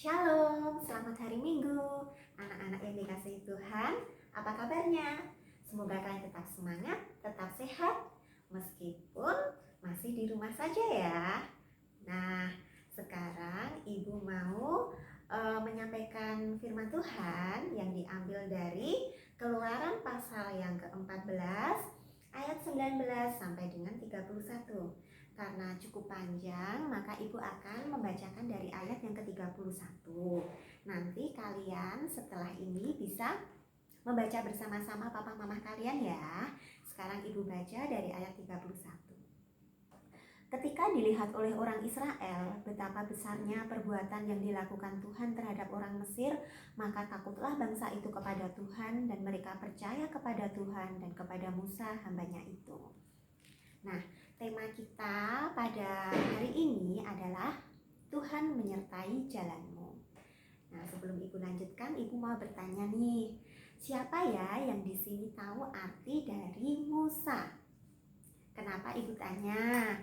Shalom, selamat hari Minggu. Anak-anak yang dikasihi Tuhan, apa kabarnya? Semoga kalian tetap semangat, tetap sehat, meskipun masih di rumah saja ya. Nah, sekarang Ibu mau menyampaikan firman Tuhan yang diambil dari Keluaran pasal yang ke-14 ayat 19 sampai dengan 31. Karena cukup panjang, maka Ibu akan membacakan dari ayat yang ke-31. Nanti kalian setelah ini bisa membaca bersama-sama papa mama kalian ya. Sekarang Ibu baca dari ayat 31. Ketika dilihat oleh orang Israel betapa besarnya perbuatan yang dilakukan Tuhan terhadap orang Mesir, maka takutlah bangsa itu kepada Tuhan dan mereka percaya kepada Tuhan dan kepada Musa hambanya itu. Nah, tema kita pada hari ini adalah Tuhan menyertai jalanmu. Nah, sebelum Ibu lanjutkan, Ibu mau bertanya nih, siapa ya yang di sini tahu arti dari Musa? Kenapa Ibu tanya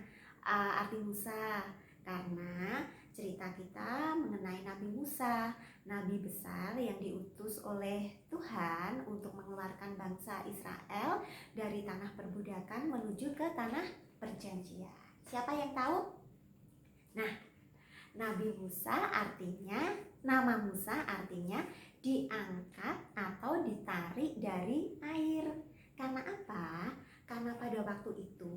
arti Musa? Karena cerita kita mengenai Nabi Musa, Nabi besar yang diutus oleh Tuhan untuk mengeluarkan bangsa Israel dari tanah perbudakan menuju ke tanah perjanjian. Siapa yang tahu? Nah, Nabi Musa artinya, nama Musa artinya diangkat atau ditarik dari air. Karena apa? Karena pada waktu itu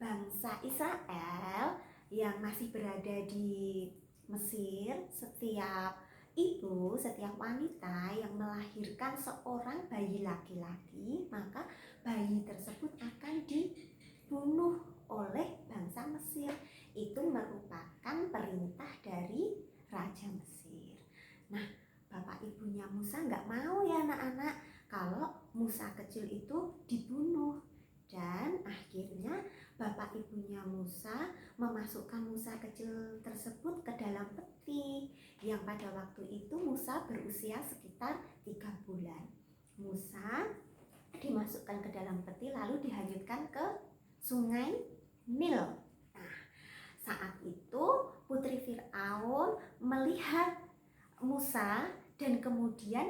bangsa Israel yang masih berada di Mesir, setiap ibu, setiap wanita yang melahirkan seorang bayi laki-laki, maka bayi tersebut akan dibunuh oleh bangsa Mesir. Itu merupakan perintah dari Raja Mesir. Nah, bapak ibunya Musa nggak mau ya anak-anak kalau Musa kecil itu dibunuh. Dan akhirnya bapak ibunya Musa memasukkan Musa kecil tersebut ke dalam peti, yang pada waktu itu Musa berusia sekitar 3 bulan. Musa dimasukkan ke dalam peti lalu dihanyutkan ke sungai Nil. Nah, saat itu putri Firaun melihat Musa dan kemudian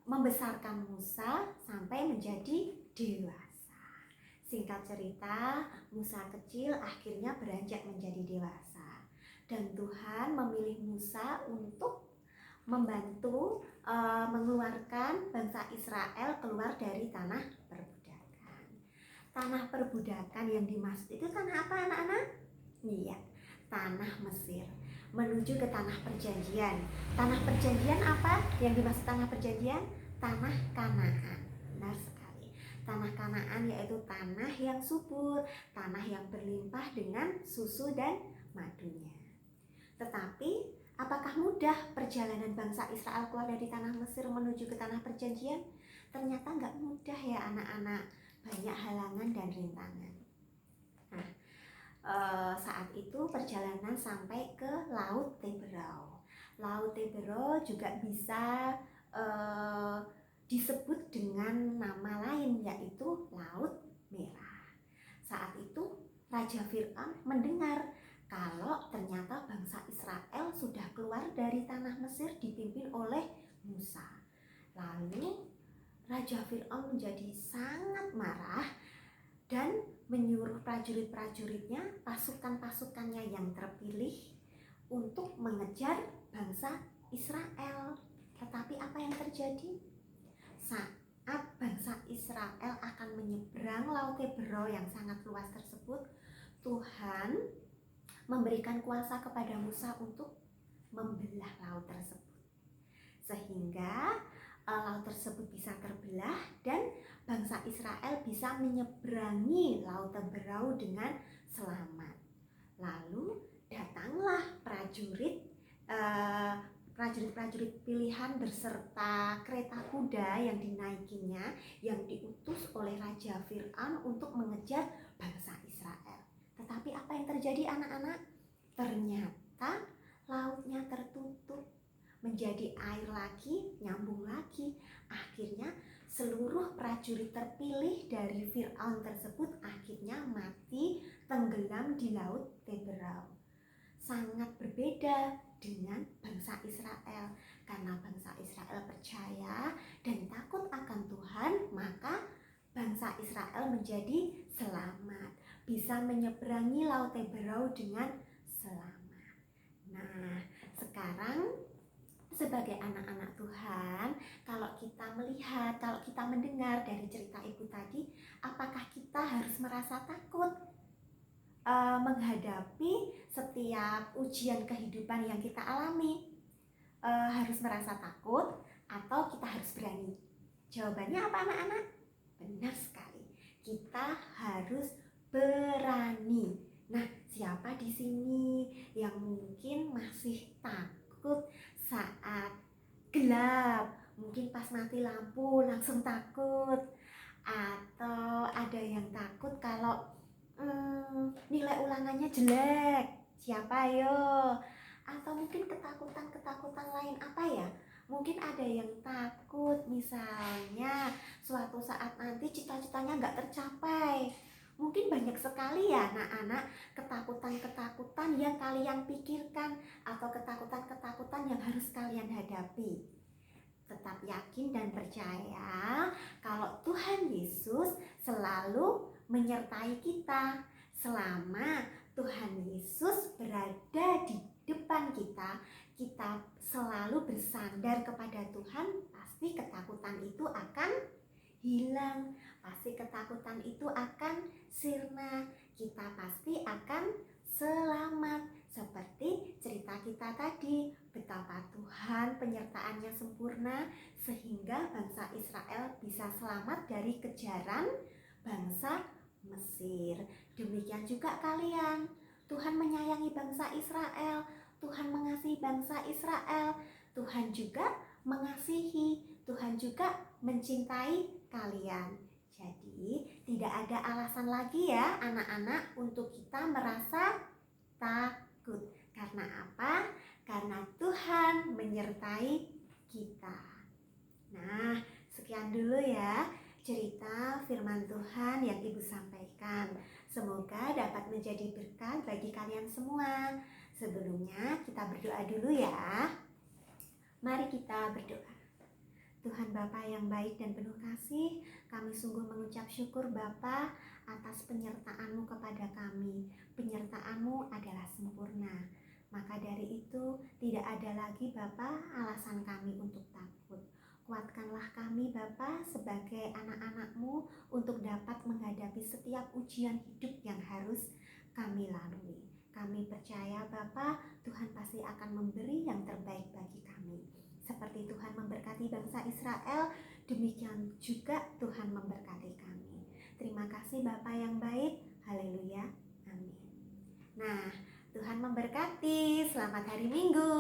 membesarkan Musa sampai menjadi dewasa. Singkat cerita, Musa kecil akhirnya beranjak menjadi dewasa. Dan Tuhan memilih Musa untuk membantu mengeluarkan bangsa Israel keluar dari tanah perbudakan. Tanah perbudakan yang dimaksud itu tanah apa anak-anak? Iya, tanah Mesir menuju ke tanah perjanjian. Tanah perjanjian apa yang dimaksud tanah perjanjian? Tanah Kanaan. Benar sekali. Tanah Kanaan yaitu tanah yang subur, tanah yang berlimpah dengan susu dan madunya. Tetapi apakah mudah perjalanan bangsa Israel keluar dari tanah Mesir menuju ke tanah perjanjian? Ternyata nggak mudah ya anak-anak. Banyak halangan dan rintangan. Nah, saat itu perjalanan sampai ke Laut Teberau. Laut Teberau juga bisa disebut dengan nama lain, yaitu Laut Merah. Saat itu Raja Fir'aun mendengar kalau ternyata bangsa Israel sudah keluar dari tanah Mesir dipimpin oleh Musa. Lalu Raja Fir'aun menjadi sangat marah dan menyuruh prajurit-prajuritnya, pasukan-pasukannya yang terpilih untuk mengejar bangsa Israel. Tetapi apa yang terjadi? Saat bangsa Israel akan menyeberang Laut Teberau yang sangat luas tersebut, Tuhan memberikan kuasa kepada Musa untuk membelah laut tersebut. Sehingga laut tersebut bisa terbelah dan bangsa Israel bisa menyeberangi Laut Teberau dengan selamat. Lalu datanglah prajurit pilihan beserta kereta kuda yang dinaikinya, yang diutus oleh Raja Fir'aun untuk mengejar bangsa Israel. Tetapi apa yang terjadi anak-anak? Ternyata lautnya tertutup, menjadi air lagi, nyambung lagi. Akhirnya seluruh prajurit terpilih dari Fir'aun tersebut akhirnya mati tenggelam di Laut Teberau. sangat berbeda dengan bangsa Israel. Karena bangsa Israel percaya dan takut akan Tuhan, maka bangsa Israel menjadi selamat, bisa menyeberangi Laut Teberau dengan selamat. Nah, sekarang sebagai anak-anak Tuhan, kalau kita melihat, kalau kita mendengar dari cerita ibu tadi, apakah kita harus merasa takut menghadapi setiap ujian kehidupan yang kita alami? Harus merasa takut atau kita harus berani? Jawabannya apa anak-anak? Benar sekali, kita harus berani. Nah, siapa di sini yang mungkin masih takut saat gelap? Mungkin pas mati lampu langsung takut, atau ada yang takut kalau nilai ulangannya jelek. Siapa yo? Atau mungkin ketakutan-ketakutan lain apa ya? Mungkin ada yang takut misalnya suatu saat nanti cita-citanya nggak tercapai. Mungkin banyak sekali ya anak-anak ketakutan-ketakutan yang kalian pikirkan atau ketakutan-ketakutan yang harus kalian hadapi. Tetap yakin dan percaya kalau Tuhan Yesus selalu menyertai kita. Selama Tuhan Yesus berada di depan kita, kita selalu bersandar kepada Tuhan, pasti ketakutan itu akan hilang, pasti ketakutan itu akan sirna, kita pasti akan selamat. Seperti cerita kita tadi, betapa Tuhan penyertaannya sempurna sehingga bangsa Israel bisa selamat dari kejaran bangsa Mesir. Demikian juga kalian, Tuhan menyayangi bangsa Israel, Tuhan mengasihi bangsa Israel, Tuhan juga mengasihi, Tuhan juga mencintai kalian. Jadi tidak ada alasan lagi ya anak-anak untuk kita merasa takut. Karena apa? Karena Tuhan menyertai kita. Nah, sekian dulu ya cerita firman Tuhan yang Ibu sampaikan. Semoga dapat menjadi berkat bagi kalian semua. Sebelumnya kita berdoa dulu ya. Mari kita berdoa. Tuhan Bapa yang baik dan penuh kasih, kami sungguh mengucap syukur Bapa atas penyertaan-Mu kepada kami. Penyertaan-Mu adalah sempurna. Maka dari itu tidak ada lagi Bapa alasan kami untuk takut. Kuatkanlah kami Bapa sebagai anak-anak-Mu untuk dapat menghadapi setiap ujian hidup yang harus kami lalui. Kami percaya Bapa, Tuhan pasti akan memberi yang terbaik bagi kami. Seperti Tuhan memberkati bangsa Israel, demikian juga Tuhan memberkati kami. Terima kasih Bapa yang baik. Haleluya. Amin. Nah, Tuhan memberkati. Selamat hari Minggu.